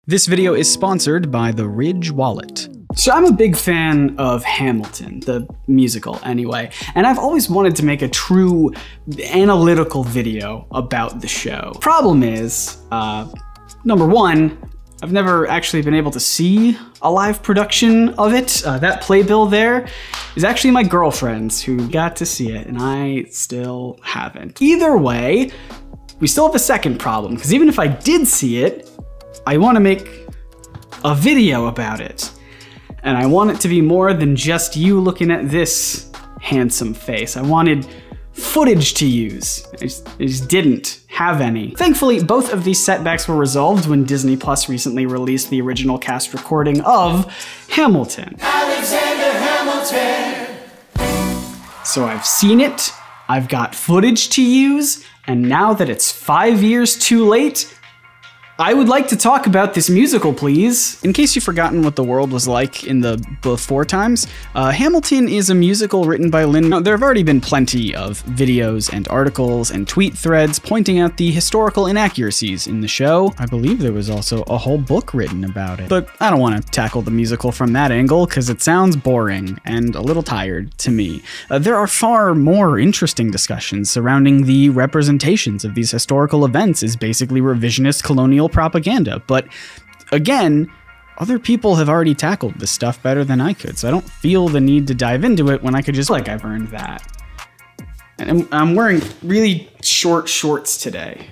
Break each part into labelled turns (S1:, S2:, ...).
S1: This video is sponsored by the Ridge Wallet.
S2: So I'm a big fan of Hamilton, the musical anyway, and I've always wanted to make a true analytical video about the show. Problem is, number one, I've never actually been able to see a live production of it. That playbill there is actually my girlfriend's who got to see it, and I still haven't. Either way, we still have a second problem, because even if I did see it, I want to make a video about it. And I want it to be more than just you looking at this handsome face. I wanted footage to use. I just didn't have any. Thankfully, both of these setbacks were resolved when Disney Plus recently released the original cast recording of Hamilton.
S3: Alexander Hamilton.
S2: So I've seen it, I've got footage to use, and now that it's 5 years too late, I would like to talk about this musical, please.
S1: In case you've forgotten what the world was like in the before times, Hamilton is a musical written by Lin-Manuel. There have already been plenty of videos and articles and tweet threads pointing out the historical inaccuracies in the show. I believe there was also a whole book written about it. But I don't want to tackle the musical from that angle because it sounds boring and a little tired to me. There are far more interesting discussions surrounding the representations of these historical events as basically revisionist colonial propaganda, but again, other people have already tackled this stuff better than I could, so I don't feel the need to dive into it when I could just
S2: like I've earned that. And I'm wearing really short shorts today.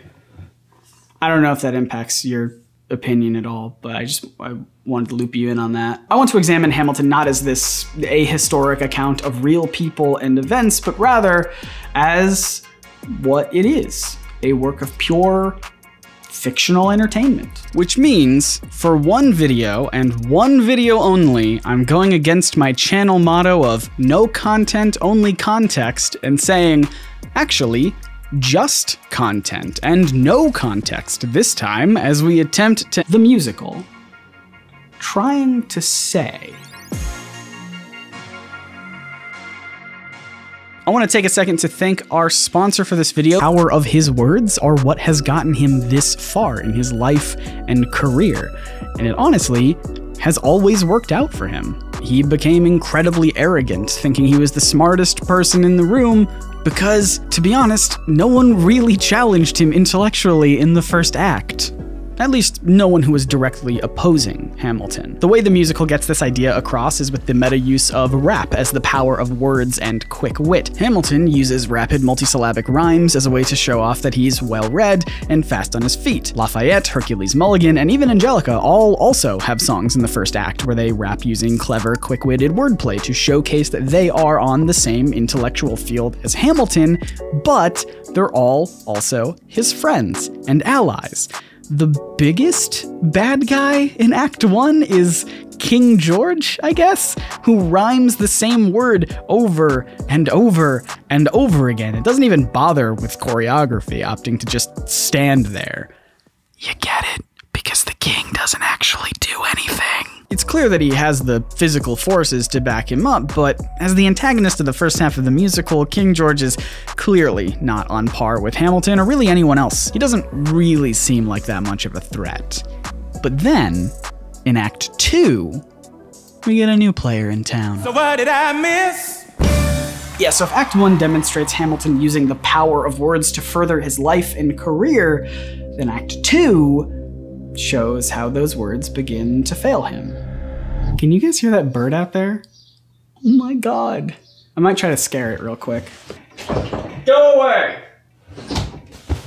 S2: I don't know if that impacts your opinion at all, but I wanted to loop you in on that. I want to examine Hamilton not as this ahistoric account of real people and events, but rather as what it is, a work of pure fictional entertainment.
S1: Which means, for one video, and one video only, I'm going against my channel motto of no content, only context, and saying, actually, just content and no context this time as we attempt to—
S2: the musical. Trying to say.
S1: I want to take a second to thank our sponsor for this video. Power of his words are what has gotten him this far in his life and career. And it honestly has always worked out for him. He became incredibly arrogant, thinking he was the smartest person in the room because, to be honest, no one really challenged him intellectually in the first act. At least no one who was directly opposing Hamilton. The way the musical gets this idea across is with the meta use of rap as the power of words and quick wit. Hamilton uses rapid multisyllabic rhymes as a way to show off that he's well-read and fast on his feet. Lafayette, Hercules Mulligan, and even Angelica all also have songs in the first act where they rap using clever, quick-witted wordplay to showcase that they are on the same intellectual field as Hamilton, but they're all also his friends and allies. The biggest bad guy in Act 1 is King George, I guess, who rhymes the same word over and over and over again. It doesn't even bother with choreography, opting to just stand there. You get it, because the king doesn't actually do anything. It's clear that he has the physical forces to back him up, but as the antagonist of the first half of the musical, King George is clearly not on par with Hamilton or really anyone else. He doesn't really seem like that much of a threat. But then, in Act 2, we get a new player in town.
S3: So what did I miss?
S2: Yeah, so if Act 1 demonstrates Hamilton using the power of words to further his life and career, then Act 2 shows how those words begin to fail him. Can you guys hear that bird out there? Oh my god. I might try to scare it real quick. Go away!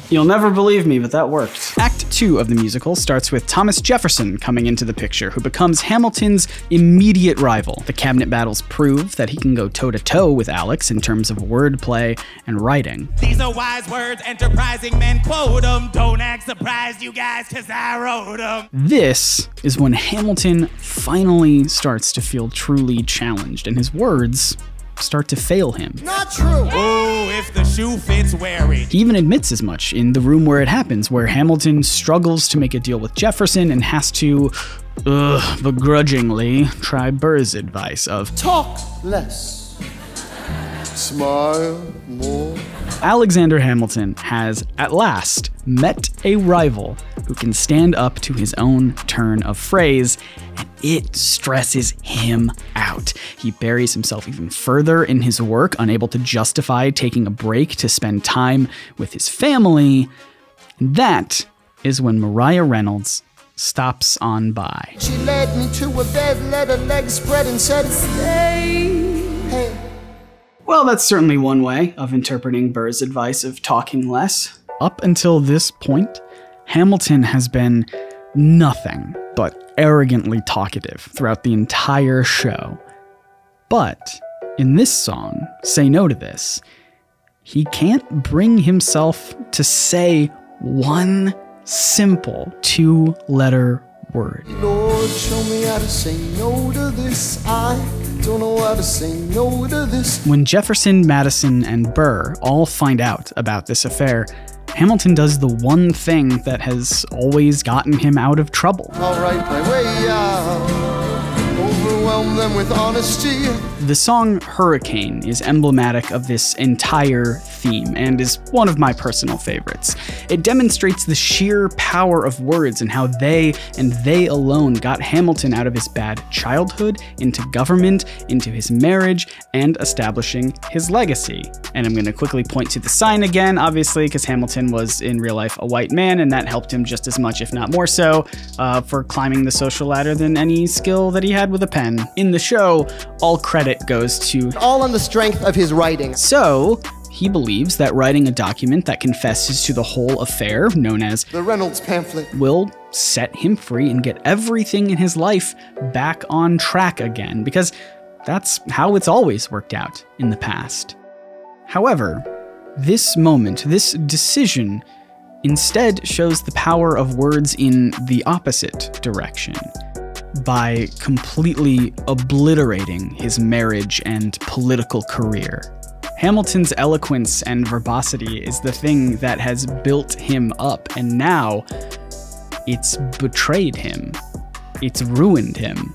S2: You'll never believe me, but that worked.
S1: Act 2 of the musical starts with Thomas Jefferson coming into the picture, who becomes Hamilton's immediate rival. The cabinet battles prove that he can go toe-to-toe with Alex in terms of wordplay and writing.
S3: These are wise words, enterprising men quote them. Don't act surprised, you guys, cause I wrote them.
S1: This is when Hamilton finally starts to feel truly challenged, and his words start to fail him.
S3: Not true. Oh, if the shoe fits, wear it.
S1: He even admits as much in The Room Where It Happens, where Hamilton struggles to make a deal with Jefferson and has to, begrudgingly, try Burr's advice of
S4: talk less, smile more.
S1: Alexander Hamilton has, at last, met a rival who can stand up to his own turn of phrase, and it stresses him out. He buries himself even further in his work, unable to justify taking a break to spend time with his family. And that is when Mariah Reynolds stops on by.
S4: She led me to a bed, let her legs spread and said, stay. Hey.
S2: Well, that's certainly one way of interpreting Burr's advice of talking less.
S1: Up until this point, Hamilton has been nothing but arrogantly talkative throughout the entire show. But in this song, Say No to This, he can't bring himself to say one simple 2-letter word.
S4: Lord, show me how to say no to this. I don't know how to say no to this.
S1: When Jefferson, Madison, and Burr all find out about this affair, Hamilton does the one thing that has always gotten him out of trouble.
S4: I'll write my way out, overwhelm them with honesty.
S1: The song Hurricane is emblematic of this entire theme and is one of my personal favorites. It demonstrates the sheer power of words and how they and they alone got Hamilton out of his bad childhood, into government, into his marriage, and establishing his legacy. And I'm going to quickly point to the sign again, obviously, because Hamilton was in real life a white man, and that helped him just as much, if not more so, for climbing the social ladder than any skill that he had with a pen. In the show, all credit goes to
S4: All on the strength of his writing.
S1: So he believes that writing a document that confesses to the whole affair, known as
S4: The Reynolds pamphlet.
S1: will set him free and get everything in his life back on track again, because that's how it's always worked out in the past. However, this moment, this decision, instead shows the power of words in the opposite direction, by completely obliterating his marriage and political career. Hamilton's eloquence and verbosity is the thing that has built him up, and now it's betrayed him. It's ruined him.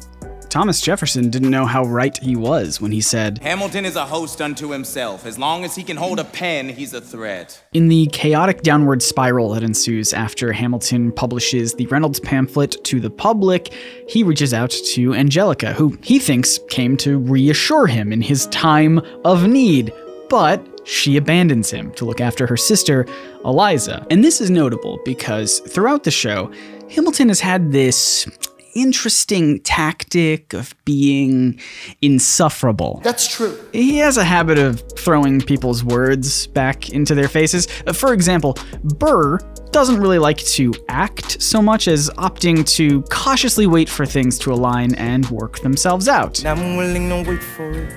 S1: Thomas Jefferson didn't know how right he was when he said,
S3: Hamilton is a host unto himself. As long as he can hold a pen, he's a threat.
S1: In the chaotic downward spiral that ensues after Hamilton publishes the Reynolds pamphlet to the public, he reaches out to Angelica, who he thinks came to reassure him in his time of need. But she abandons him to look after her sister, Eliza. And this is notable because throughout the show, Hamilton has had this interesting tactic of being insufferable.
S4: That's true.
S1: He has a habit of throwing people's words back into their faces. For example, Burr doesn't really like to act so much as opting to cautiously wait for things to align and work themselves out.
S5: I'm willing to wait for it.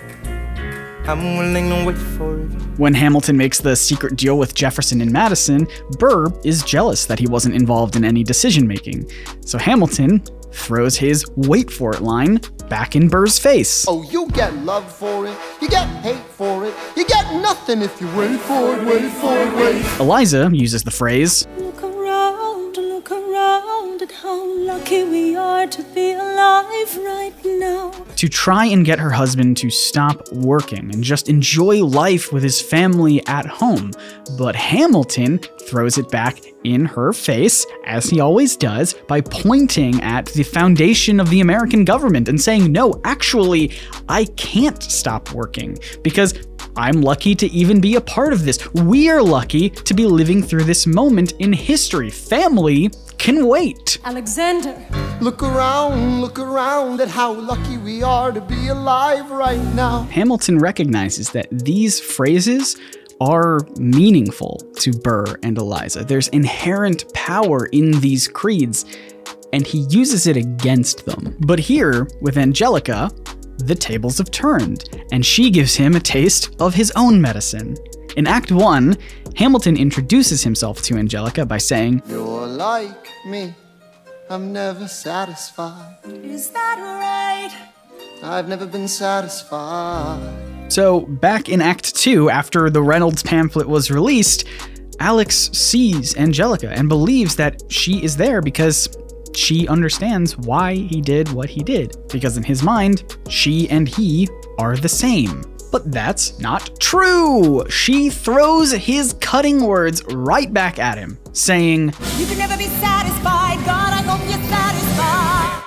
S5: I'm willing to wait for it.
S1: When Hamilton makes the secret deal with Jefferson and Madison, Burr is jealous that he wasn't involved in any decision-making. So Hamilton throws his wait for it line back in Burr's face.
S4: Oh, you get love for it, you get hate for it, you get nothing if you wait for it, wait for it, wait.
S1: Eliza uses the phrase,
S6: look around at how lucky we are to be alive right now,
S1: to try and get her husband to stop working and just enjoy life with his family at home. But Hamilton throws it back in her face, as he always does, by pointing at the foundation of the American government and saying, no, actually, I can't stop working because I'm lucky to even be a part of this. We're lucky to be living through this moment in history. Family can wait.
S6: Alexander.
S4: Look around at how lucky we are to be alive right now.
S1: Hamilton recognizes that these phrases are meaningful to Burr and Eliza. There's inherent power in these creeds, and he uses it against them. But here, with Angelica, the tables have turned, and she gives him a taste of his own medicine. In Act 1, Hamilton introduces himself to Angelica by saying,
S4: You're like me, I'm never satisfied.
S6: Is that right?
S4: I've never been satisfied.
S1: So back in Act 2, after the Reynolds pamphlet was released, Alex sees Angelica and believes that she is there because she understands why he did what he did, because in his mind, she and he are the same. But that's not true! She throws his cutting words right back at him, saying,
S6: You can never be satisfied.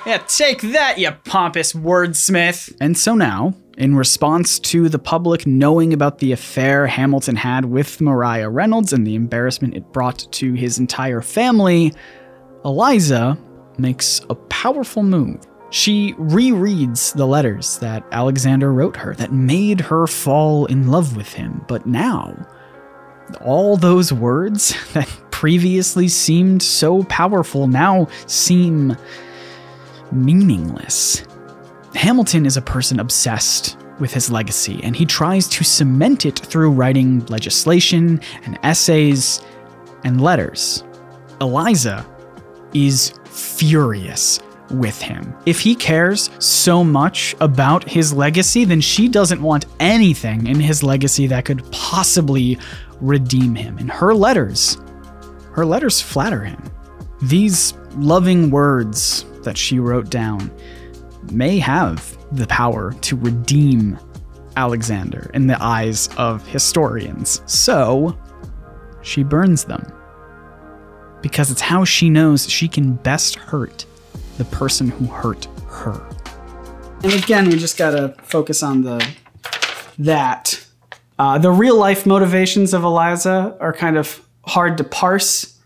S2: Yeah, take that, you pompous wordsmith.
S1: And so now, in response to the public knowing about the affair Hamilton had with Mariah Reynolds and the embarrassment it brought to his entire family, Eliza makes a powerful move. She rereads the letters that Alexander wrote her that made her fall in love with him. But now, all those words that previously seemed so powerful now seem meaningless. Hamilton is a person obsessed with his legacy, and he tries to cement it through writing legislation and essays and letters. Eliza is furious with him. If he cares so much about his legacy, then she doesn't want anything in his legacy that could possibly redeem him. And her letters flatter him. These loving words that she wrote down may have the power to redeem Alexander in the eyes of historians. So she burns them, because it's how she knows she can best hurt the person who hurt her.
S2: And again, we just gotta focus on the real life motivations of Eliza are kind of hard to parse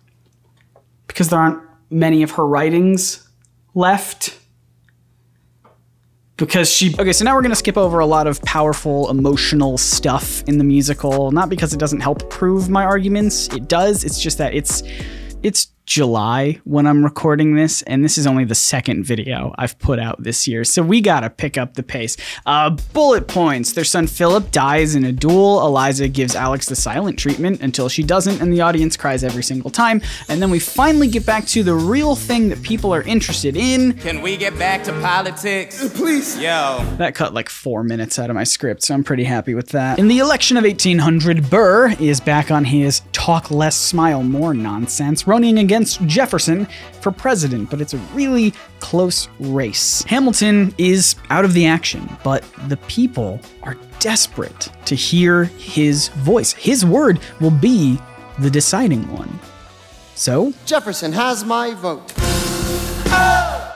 S2: because there aren't many of her writings left. Okay, so now we're gonna skip over a lot of powerful, emotional stuff in the musical. Not because it doesn't help prove my arguments, it does. It's just that it's July when I'm recording this, and this is only the second video I've put out this year, so we gotta pick up the pace. Bullet points. Their son Philip dies in a duel. Eliza gives Alex the silent treatment until she doesn't, and the audience cries every single time. And then we finally get back to the real thing that people are interested in.
S3: Can we get back to politics?
S4: Please.
S3: Yo.
S2: That cut like 4 minutes out of my script, so I'm pretty happy with that. In the election of 1800, Burr is back on his talk less, smile more nonsense, running against Jefferson for president, but it's a really close race. Hamilton is out of the action, but the people are desperate to hear his voice. His word will be the deciding one. So,
S4: Jefferson has my vote.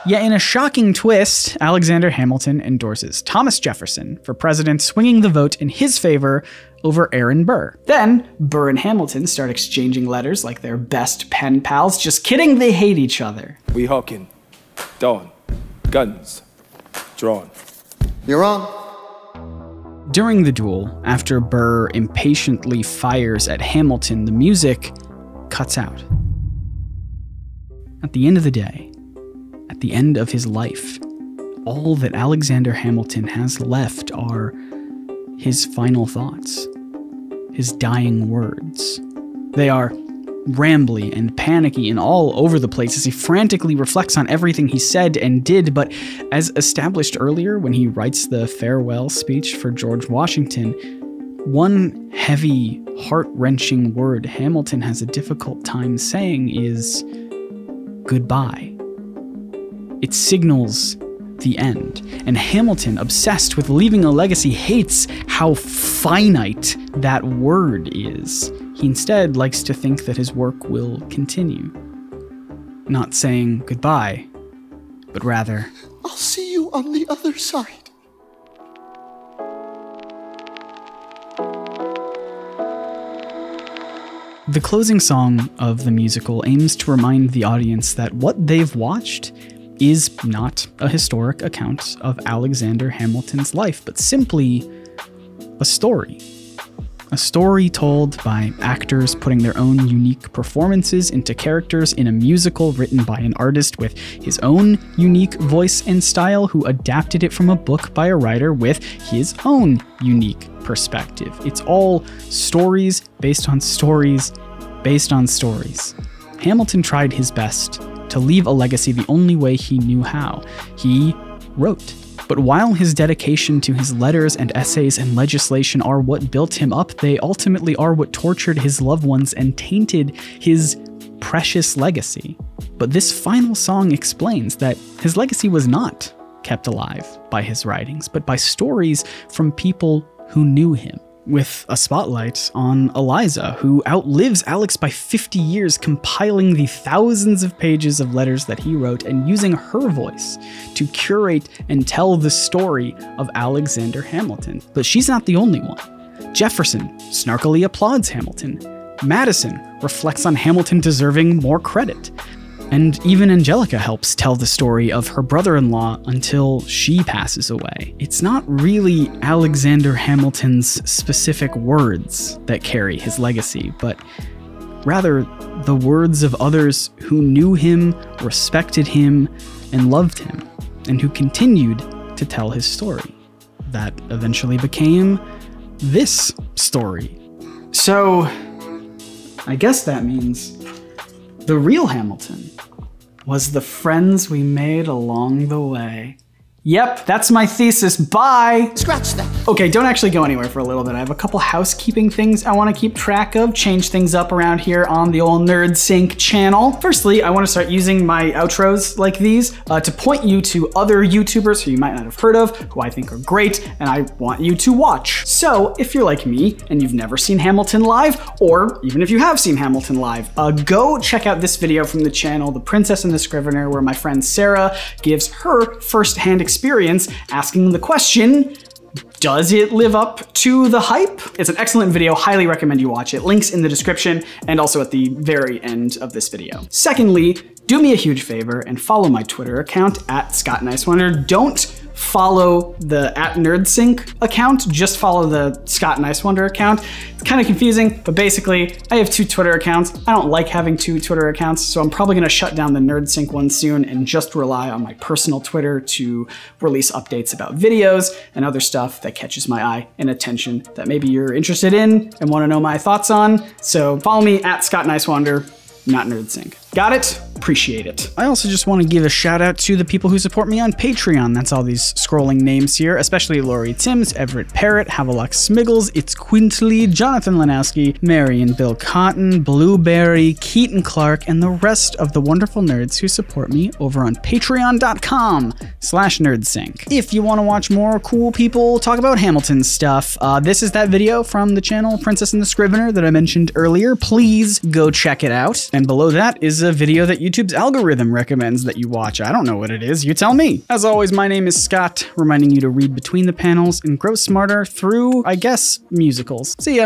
S2: yeah, in a shocking twist, Alexander Hamilton endorses Thomas Jefferson for president, swinging the vote in his favor over Aaron Burr. Then, Burr and Hamilton start exchanging letters like they're best pen pals. Just kidding, they hate each other.
S5: We hawking, dawn, guns, drawn.
S4: You're wrong.
S1: During the duel, after Burr impatiently fires at Hamilton, the music cuts out. At the end of the day, at the end of his life, all that Alexander Hamilton has left are his final thoughts, his dying words. They are rambly and panicky and all over the place as he frantically reflects on everything he said and did, but as established earlier when he writes the farewell speech for George Washington, one heavy, heart-wrenching word Hamilton has a difficult time saying is goodbye. It signals the end, and Hamilton, obsessed with leaving a legacy, hates how finite that word is. He instead likes to think that his work will continue. Not saying goodbye, but rather,
S4: I'll see you on the other side.
S1: The closing song of the musical aims to remind the audience that what they've watched is not a historic account of Alexander Hamilton's life, but simply a story. A story told by actors putting their own unique performances into characters in a musical written by an artist with his own unique voice and style, who adapted it from a book by a writer with his own unique perspective. It's all stories based on stories based on stories. Hamilton tried his best to leave a legacy the only way he knew how. He wrote. But while his dedication to his letters and essays and legislation are what built him up, they ultimately are what tortured his loved ones and tainted his precious legacy. But this final song explains that his legacy was not kept alive by his writings, but by stories from people who knew him. with a spotlight on Eliza, who outlives Alex by 50 years, compiling the thousands of pages of letters that he wrote and using her voice to curate and tell the story of Alexander Hamilton. But she's not the only one. Jefferson snarkily applauds Hamilton. Madison reflects on Hamilton deserving more credit. And even Angelica helps tell the story of her brother-in-law until she passes away. It's not really Alexander Hamilton's specific words that carry his legacy, but rather the words of others who knew him, respected him, and loved him, and who continued to tell his story. That eventually became this story.
S2: So, I guess that means the real Hamilton was the friends we made along the way. Yep, that's my thesis. Bye!
S4: Scratch that.
S2: Okay, don't actually go anywhere for a little bit. I have a couple housekeeping things I want to keep track of, change things up around here on the old NerdSync channel. Firstly, I want to start using my outros like these to point you to other YouTubers who you might not have heard of, who I think are great, and I want you to watch. So, if you're like me and you've never seen Hamilton live, or even if you have seen Hamilton live, go check out this video from the channel, The Princess and the Scrivener, where my friend Sarah gives her first-hand experience asking the question, does it live up to the hype? It's an excellent video, highly recommend you watch it. Links in the description and also at the very end of this video. Secondly, do me a huge favor and follow my Twitter account at ScottNiceWonder. Don't follow the @NerdSync account, just follow the Scott Nicewander account. It's kind of confusing, but basically I have 2 Twitter accounts. I don't like having 2 Twitter accounts, so I'm probably gonna shut down the NerdSync one soon and just rely on my personal Twitter to release updates about videos and other stuff that catches my eye and attention that maybe you're interested in and wanna know my thoughts on. So follow me at Scott Nicewander, not NerdSync. Got it? Appreciate it.
S1: I also just want to give a shout out to the people who support me on Patreon. That's all these scrolling names here, especially Laurie Timms, Everett Parrott, Havelock Smiggles, It's Quintley, Jonathan Lanowski, Mary and Bill Cotton, Blueberry, Keaton Clark, and the rest of the wonderful nerds who support me over on patreon.com/nerdsync. If you want to watch more cool people talk about Hamilton stuff, this is that video from the channel Princess and the Scrivener that I mentioned earlier. Please go check it out. And below that is a video that YouTube's algorithm recommends that you watch. I don't know what it is, you tell me. As always, my name is Scott, reminding you to read between the panels and grow smarter through, I guess, musicals. See ya.